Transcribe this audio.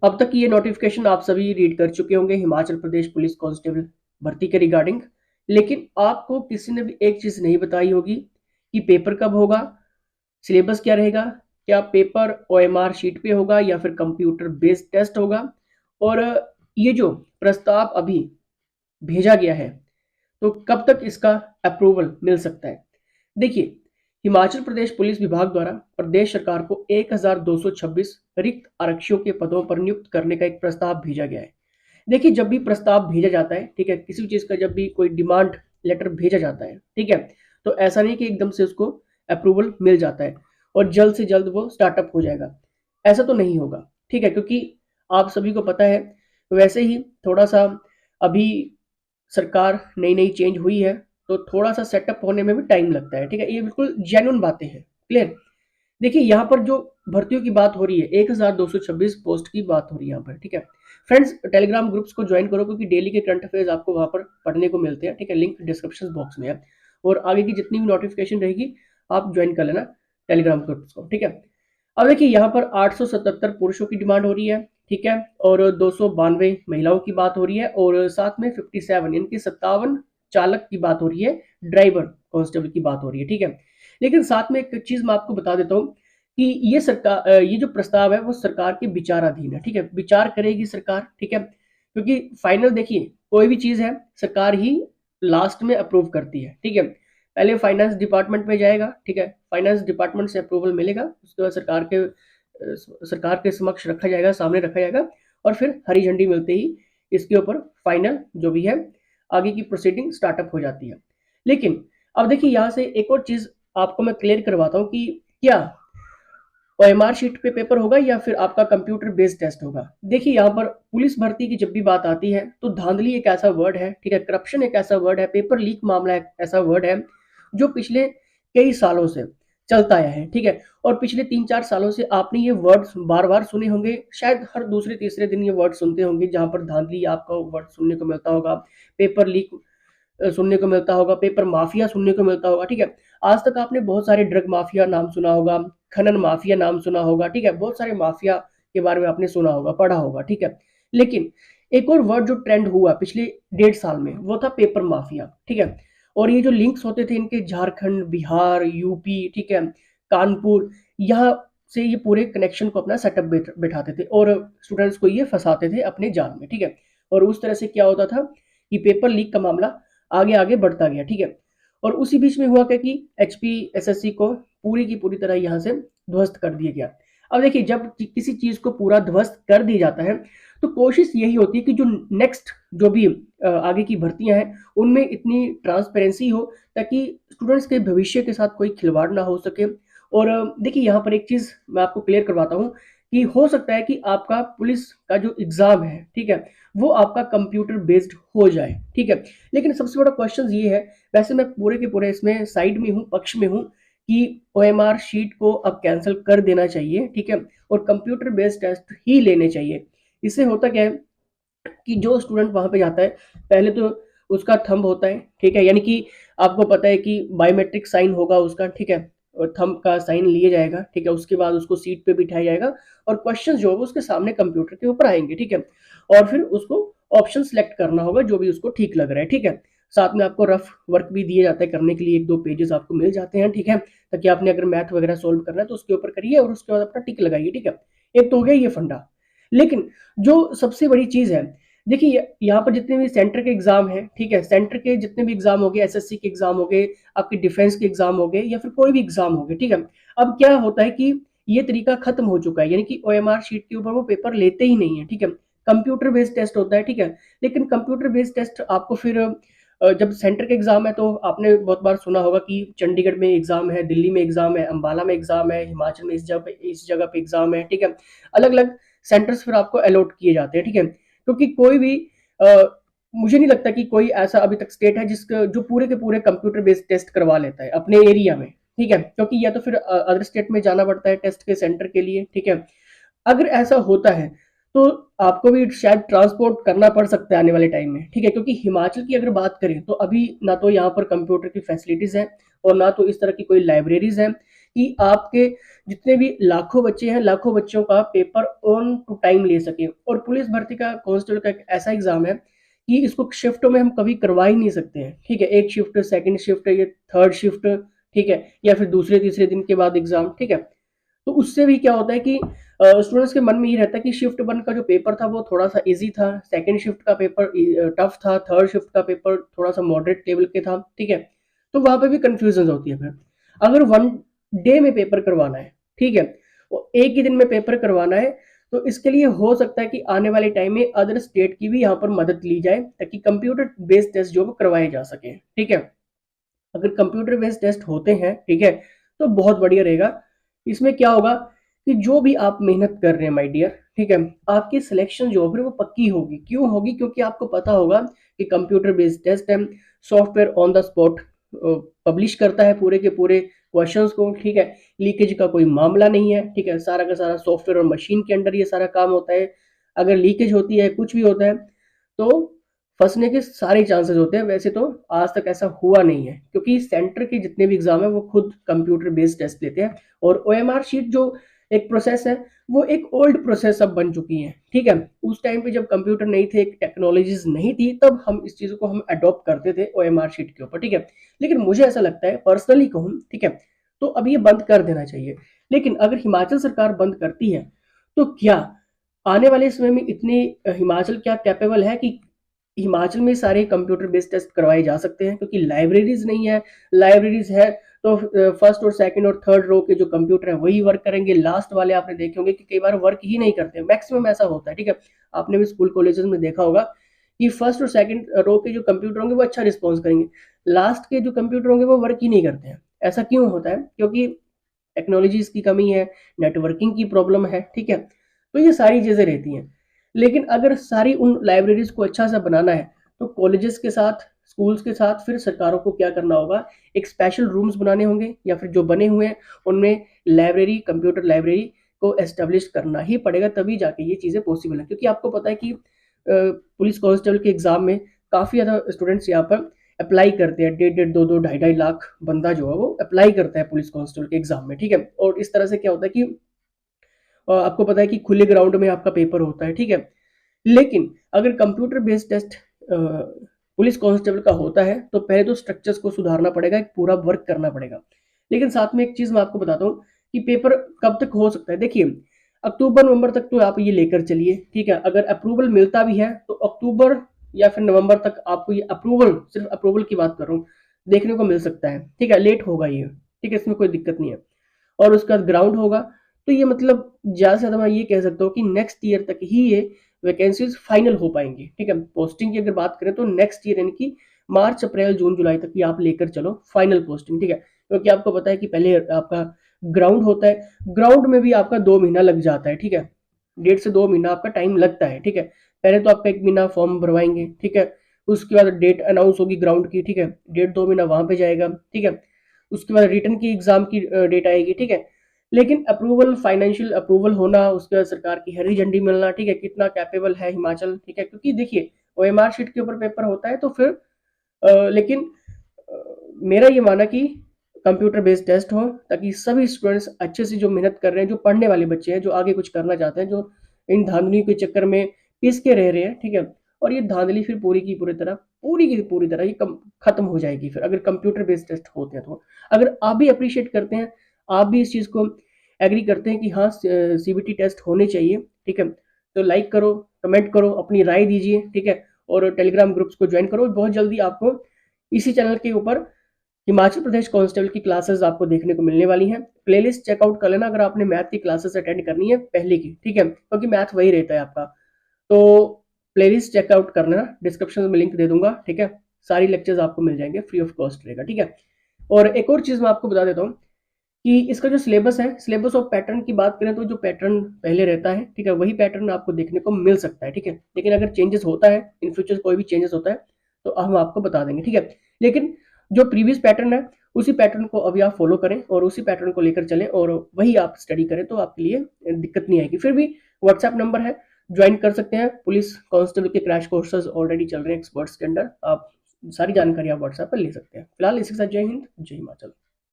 अब तक ये नोटिफिकेशन आप सभी रीड कर चुके होंगे हिमाचल प्रदेश पुलिस कांस्टेबल भर्ती के रिगार्डिंग। लेकिन आपको किसी ने भी एक चीज नहीं बताई होगी कि पेपर कब होगा, सिलेबस क्या रहेगा, क्या पेपर ओएमआर शीट पे होगा या फिर कंप्यूटर बेस्ड टेस्ट होगा, और ये जो प्रस्ताव अभी भेजा गया है तो कब तक इसका अप्रूवल मिल सकता है। देखिए, हिमाचल प्रदेश पुलिस विभाग द्वारा प्रदेश सरकार को 1226 रिक्त आरक्षियों के पदों पर नियुक्त करने का एक प्रस्ताव भेजा गया है। देखिए, जब भी प्रस्ताव भेजा जाता है, ठीक है, किसी चीज का जब भी कोई डिमांड लेटर भेजा जाता है, ठीक है, तो ऐसा नहीं कि एकदम से उसको अप्रूवल मिल जाता है और जल्द से जल्द वो स्टार्टअप हो जाएगा। ऐसा तो नहीं होगा, ठीक है, क्योंकि आप सभी को पता है, वैसे ही थोड़ा सा अभी सरकार नई नई चेंज हुई है, तो थोड़ा सा सेटअप होने में भी टाइम लगता है, ठीक है, ये बिल्कुल जेन्युइन बातें हैं। क्लियर। देखिए, यहाँ पर जो भर्तियों की बात हो रही है, 1226 पोस्ट की बात हो रही है यहाँ पर, ठीक है। फ्रेंड्स, टेलीग्राम ग्रुप्स को ज्वाइन करो क्योंकि डेली के करंट अफेयर्स आपको वहां पर पढ़ने को मिलते हैं, ठीक है, लिंक डिस्क्रिप्शन बॉक्स में है। और आगे की जितनी भी नोटिफिकेशन रहेगी आप ज्वाइन कर लेना टेलीग्राम ग्रुप्स को, ठीक है। अब देखिए, यहाँ पर 877 पुरुषों की डिमांड हो रही है, ठीक है, और 292 महिलाओं की बात हो रही है, और साथ में 57 यानी कि 57 चालक की बात हो रही है, ड्राइवर कांस्टेबल की बात हो रही है, ठीक है। लेकिन साथ में एक चीज मैं आपको बता देता हूँ कि ये सरकार, ये जो प्रस्ताव है वो सरकार के विचाराधीन है, ठीक है, विचार करेगी सरकार, ठीक है, क्योंकि फाइनल देखिए कोई भी चीज है सरकार ही लास्ट में अप्रूव करती है, ठीक है। पहले फाइनेंस डिपार्टमेंट में जाएगा, ठीक है, फाइनेंस डिपार्टमेंट से अप्रूवल मिलेगा, उसके बाद सरकार के समक्ष रखा जाएगा, सामने रखा जाएगा, और फिर हरी झंडी मिलते ही इसके ऊपर फाइनल जो भी है आगे की प्रोसीडिंग स्टार्टअप हो जाती है। लेकिन अब देखिए, यहाँ से एक और चीज आपको मैं क्लियर करवाता हूँ कि क्या ओएमआर शीट पे पेपर होगा या फिर आपका कंप्यूटर बेस्ड टेस्ट होगा। देखिए, यहाँ पर पुलिस भर्ती की जब भी बात आती है तो धांधली एक ऐसा वर्ड है, ठीक है, करप्शन एक ऐसा वर्ड है, पेपर लीक मामला एक ऐसा वर्ड है जो पिछले कई सालों से चलता आया है, ठीक है। और पिछले 3-4 सालों से आपने ये वर्ड्स बार बार सुने होंगे, शायद हर दूसरे तीसरे दिन ये वर्ड सुनते होंगे, जहां पर धांधली आपको वर्ड सुनने को मिलता होगा, पेपर लीक सुनने को मिलता होगा, पेपर माफिया सुनने को मिलता होगा, ठीक है। आज तक आपने बहुत सारे ड्रग माफिया नाम सुना होगा, खनन माफिया नाम सुना होगा, ठीक है, बहुत सारे माफिया के बारे में आपने सुना होगा, पढ़ा होगा, ठीक है। लेकिन एक और वर्ड जो ट्रेंड हुआ पिछले 1.5 साल में वो था पेपर माफिया, ठीक है। और ये जो लिंक्स होते थे इनके झारखंड, बिहार, यूपी, ठीक है, कानपुर, यहाँ से ये पूरे कनेक्शन को अपना सेटअप बैठाते थे और स्टूडेंट्स को ये फंसाते थे अपने जाल में, ठीक है। और उस तरह से क्या होता था कि पेपर लीक का मामला आगे आगे बढ़ता गया, ठीक है। और उसी बीच में हुआ क्या कि एचपी एसएससी को पूरी की पूरी तरह यहाँ से ध्वस्त कर दिया गया। अब देखिए, जब किसी चीज को पूरा ध्वस्त कर दिया जाता है तो कोशिश यही होती है कि जो नेक्स्ट जो भी आगे की भर्तियां हैं उनमें इतनी ट्रांसपेरेंसी हो ताकि स्टूडेंट्स के भविष्य के साथ कोई खिलवाड़ ना हो सके। और देखिए, यहाँ पर एक चीज मैं आपको क्लियर करवाता हूँ कि हो सकता है कि आपका पुलिस का जो एग्जाम है, ठीक है, वो आपका कंप्यूटर बेस्ड हो जाए, ठीक है। लेकिन सबसे बड़ा क्वेश्चन ये है, वैसे मैं पूरे के पूरे इसमें साइड में हूँ, पक्ष में हूँ कि ओएमआर शीट को अब कैंसिल कर देना चाहिए, ठीक है, और कंप्यूटर बेस्ड टेस्ट ही लेने चाहिए। इससे होता क्या है कि जो स्टूडेंट वहां पे जाता है पहले तो उसका थंब होता है, ठीक है, यानी कि आपको पता है कि बायोमेट्रिक साइन होगा उसका, ठीक है, और थंब का साइन लिया जाएगा, ठीक है, उसके बाद उसको सीट पे बिठाया जाएगा और क्वेश्चन जो होगा उसके सामने कंप्यूटर के ऊपर आएंगे, ठीक है। और फिर उसको ऑप्शन सेलेक्ट करना होगा जो भी उसको ठीक लग रहा है, ठीक है। साथ में आपको रफ वर्क भी दिया जाता है करने के लिए, 1-2 पेजेस आपको मिल जाते हैं, ठीक है, ताकि आपने अगर मैथ वगैरह सोल्व करना है तो उसके ऊपर करिए और उसके बाद अपना टिक लगाइए, ठीक है। एक तो हो गया ये फंडा। लेकिन जो सबसे बड़ी चीज है, देखिए यहाँ पर जितने भी सेंटर के एग्जाम है, ठीक है, सेंटर के जितने भी एग्जाम हो गए, एसएससी के एग्जाम हो गए, आपके डिफेंस के एग्जाम हो गए या फिर कोई भी एग्जाम हो गए, ठीक है। अब क्या होता है कि ये तरीका खत्म हो चुका है, यानी कि ओएमआर शीट के ऊपर वो पेपर लेते ही नहीं है, ठीक है, कंप्यूटर बेस्ड टेस्ट होता है, ठीक है। लेकिन कंप्यूटर बेस्ड टेस्ट आपको फिर जब सेंटर के एग्जाम है तो आपने बहुत बार सुना होगा कि चंडीगढ़ में एग्जाम है, दिल्ली में एग्जाम है, अंबाला में एग्जाम है, हिमाचल में इस जगह पे एग्जाम है, ठीक है। अलग अलग सेंटर्स फिर आपको अलॉट किए जाते हैं, ठीक है, क्योंकि कोई भी अ, मुझे नहीं लगता कि कोई ऐसा अभी तक स्टेट है जिसका जो पूरे के पूरे कंप्यूटर बेस्ड टेस्ट करवा लेता है अपने एरिया में, ठीक है, क्योंकि या तो फिर अदर स्टेट में जाना पड़ता है टेस्ट के सेंटर के लिए, ठीक है। अगर ऐसा होता है तो आपको भी शायद ट्रांसपोर्ट करना पड़ सकता है आने वाले टाइम में, ठीक है, क्योंकि हिमाचल की अगर बात करें तो अभी ना तो यहाँ पर कंप्यूटर की फैसिलिटीज है और ना तो इस तरह की कोई लाइब्रेरीज है कि आपके जितने भी लाखों बच्चे हैं, लाखों बच्चों का पेपर ऑन टू टाइम ले सके। और पुलिस भर्ती का कांस्टेबल का एक ऐसा एग्जाम है कि इसको शिफ्टों में हम कभी करवा ही नहीं सकते हैं, ठीक है। एक शिफ्ट, सेकंड शिफ्ट, ये थर्ड शिफ्ट, ठीक है, या फिर दूसरे तीसरे दिन के बाद एग्जाम, ठीक है। तो उससे भी क्या होता है कि स्टूडेंट्स के मन में ये रहता है कि शिफ्ट वन का जो पेपर था वो थोड़ा सा इजी था, सेकंड शिफ्ट का पेपर टफ था, थर्ड शिफ्ट का पेपर थोड़ा सा मॉडरेट लेवल के था, ठीक है। तो वहां पे भी कंफ्यूजन होती है। फिर अगर वन डे में पेपर करवाना है, ठीक है, वो एक ही दिन में पेपर करवाना है, तो इसके लिए हो सकता है कि आने वाले टाइम में अदर स्टेट की भी यहाँ पर मदद ली जाए ताकि कंप्यूटर बेस्ड टेस्ट जो करवाए जा सके, ठीक है। अगर कंप्यूटर बेस्ड टेस्ट होते हैं, ठीक है, तो बहुत बढ़िया रहेगा। इसमें क्या होगा कि जो भी आप मेहनत कर रहे हैं माय डियर, ठीक है, आपकी सिलेक्शन जो है वो पक्की होगी। क्यों होगी? क्योंकि आपको पता होगा कि कंप्यूटर बेस्ड टेस्ट है, software on the spot publish करता है पूरे के पूरे क्वेश्चंस को, ठीक है। लीकेज का कोई मामला नहीं है, ठीक है, सारा का सारा सॉफ्टवेयर और मशीन के अंडर ये सारा काम होता है। अगर लीकेज होती है, कुछ भी होता है, तो फंसने के सारे चांसेस होते हैं। वैसे तो आज तक ऐसा हुआ नहीं है, क्योंकि सेंटर के जितने भी एग्जाम है वो खुद कंप्यूटर बेस्ड टेस्ट लेते हैं। और ओएमआर शीट जो एक प्रोसेस है, वो एक ओल्ड प्रोसेस अब बन चुकी है, ठीक है। उस टाइम पे जब कंप्यूटर नहीं थे, टेक्नोलॉजीज नहीं थी, तब हम इस चीज को हम अडॉप्ट करते थे ओएमआर शीट के ऊपर, ठीक है। लेकिन मुझे ऐसा लगता है, पर्सनली कहूँ, ठीक है, तो अब ये बंद कर देना चाहिए। लेकिन अगर हिमाचल सरकार बंद करती है, तो क्या आने वाले समय में इतनी हिमाचल क्या कैपेबल है कि हिमाचल में सारे कंप्यूटर बेस्ड टेस्ट करवाए जा सकते हैं? क्योंकि लाइब्रेरीज नहीं है। लाइब्रेरीज है तो फर्स्ट और सेकंड और थर्ड रो के जो कंप्यूटर है वही वर्क करेंगे, लास्ट वाले आपने देखे होंगे कि कई बार वर्क ही नहीं करते, मैक्सिमम ऐसा होता है, ठीक है। आपने भी स्कूल कॉलेजेस में देखा होगा कि फर्स्ट और सेकंड रो के जो कंप्यूटर होंगे वो अच्छा रिस्पॉन्स करेंगे, लास्ट के जो कंप्यूटर होंगे वो वर्क ही नहीं करते हैं। ऐसा क्यों होता है? क्योंकि टेक्नोलॉजीज की कमी है, नेटवर्किंग की प्रॉब्लम है, ठीक है। तो ये सारी चीजें रहती हैं। लेकिन अगर सारी उन लाइब्रेरीज को अच्छा सा बनाना है, तो कॉलेजेस के साथ, स्कूल्स के साथ फिर सरकारों को क्या करना होगा, एक स्पेशल रूम्स बनाने होंगे, या फिर जो बने हुए हैं उनमें लाइब्रेरी, कंप्यूटर लाइब्रेरी को एस्टेब्लिश करना ही पड़ेगा, तभी जाके ये चीज़ें पॉसिबल है। क्योंकि आपको पता है कि पुलिस कांस्टेबल के एग्जाम में काफ़ी ज़्यादा स्टूडेंट्स यहाँ पर अप्लाई करते हैं, 1.5 दो दो 2.5 लाख बंदा जो है वो अप्लाई करता है पुलिस कांस्टेबल के एग्जाम में, ठीक है। और इस तरह से क्या होता है कि आपको पता है कि खुले ग्राउंड में आपका पेपर होता है, ठीक है। लेकिन अगर computer based test police constable का होता है, तो पहले तो स्ट्रक्चर्स को सुधारना पड़ेगा, एक पूरा वर्क करना पड़ेगा। लेकिन साथ में एक चीज मैं आपको बताता हूँ कि पेपर कब तक हो सकता है। देखिए, अक्टूबर नवंबर तक तो आप ये लेकर चलिए, ठीक है। अगर अप्रूवल मिलता भी है तो अक्टूबर या फिर नवंबर तक आपको ये अप्रूवल, सिर्फ अप्रूवल की बात कर रहा हूँ, देखने को मिल सकता है, ठीक है। लेट होगा ये, ठीक है, इसमें कोई दिक्कत नहीं है। और उसके बाद ग्राउंड होगा, तो ये मतलब ज़्यादा से ज़्यादा मैं ये कह सकता हूँ कि नेक्स्ट ईयर तक ही ये वैकेंसीज फाइनल हो पाएंगी, ठीक है। पोस्टिंग की अगर बात करें तो नेक्स्ट ईयर, यानी कि मार्च अप्रैल जून जुलाई तक ही आप लेकर चलो फाइनल पोस्टिंग, ठीक है। क्योंकि आपको पता है कि पहले आपका ग्राउंड होता है, ग्राउंड में भी आपका 2 महीना लग जाता है, ठीक है। 1.5 से 2 महीना आपका टाइम लगता है, ठीक है। पहले तो आपका 1 महीना फॉर्म भरवाएंगे, ठीक है। उसके बाद डेट अनाउंस होगी ग्राउंड की, ठीक है, 1.5 2 महीना वहां पे जाएगा, ठीक है। उसके बाद रिटर्न की एग्जाम की डेट आएगी, ठीक है। लेकिन अप्रूवल, फाइनेंशियल अप्रूवल होना, उसके बाद सरकार की हरी झंडी मिलना, ठीक है, कितना कैपेबल है हिमाचल, ठीक है। क्योंकि देखिए, ओएमआर शीट के ऊपर पेपर होता है, तो फिर लेकिन मेरा ये माना कि कंप्यूटर बेस्ड टेस्ट हो, ताकि सभी स्टूडेंट्स अच्छे से, जो मेहनत कर रहे हैं, जो पढ़ने वाले बच्चे हैं, जो आगे कुछ करना चाहते हैं, जो इन धांधलियों के चक्कर में पिस के रह रहे हैं, ठीक है। और ये धांधली फिर पूरी की पूरी तरह ये खत्म हो जाएगी फिर, अगर कंप्यूटर बेस्ड टेस्ट होते हैं तो। अगर आप भी अप्रिशिएट करते हैं, आप भी इस चीज़ को एग्री करते हैं कि हाँ सीबीटी टेस्ट होने चाहिए, ठीक है, तो लाइक करो, कमेंट करो, अपनी राय दीजिए, ठीक है। और टेलीग्राम ग्रुप्स को ज्वाइन करो। बहुत जल्दी आपको इसी चैनल के ऊपर हिमाचल प्रदेश कांस्टेबल की क्लासेस आपको देखने को मिलने वाली हैं। प्लेलिस्ट चेकआउट कर लेना अगर आपने मैथ की क्लासेस अटेंड करनी है पहले की, ठीक है, क्योंकि मैथ वही रहता है आपका। तो प्लेलिस्ट चेकआउट कर लेना, डिस्क्रिप्शन में लिंक दे दूंगा, ठीक है। सारी लेक्चर्स आपको मिल जाएंगे, फ्री ऑफ कॉस्ट रहेगा, ठीक है। और एक और चीज़ मैं आपको बता देता हूँ कि इसका जो सिलेबस है, सिलेबस ऑफ पैटर्न की बात करें तो जो पैटर्न पहले रहता है, ठीक है, वही पैटर्न आपको देखने को मिल सकता है, ठीक है। लेकिन अगर चेंजेस होता है, इन फ्यूचर कोई भी चेंजेस होता है, तो हम आपको बता देंगे, ठीक है। लेकिन जो प्रीवियस पैटर्न है, उसी पैटर्न को अभी आप फॉलो करें और उसी पैटर्न को लेकर चलें और वही आप स्टडी करें, तो आपके लिए दिक्कत नहीं आएगी। फिर भी व्हाट्सएप नंबर है, ज्वाइन कर सकते हैं। पुलिस कांस्टेबल के क्रैश कोर्सेज ऑलरेडी चल रहे हैं एक्सपर्ट्स के अंडर, आप सारी जानकारी आप व्हाट्सएप पर ले सकते हैं। फिलहाल इसी के साथ जय हिंद, जय हिमाचल।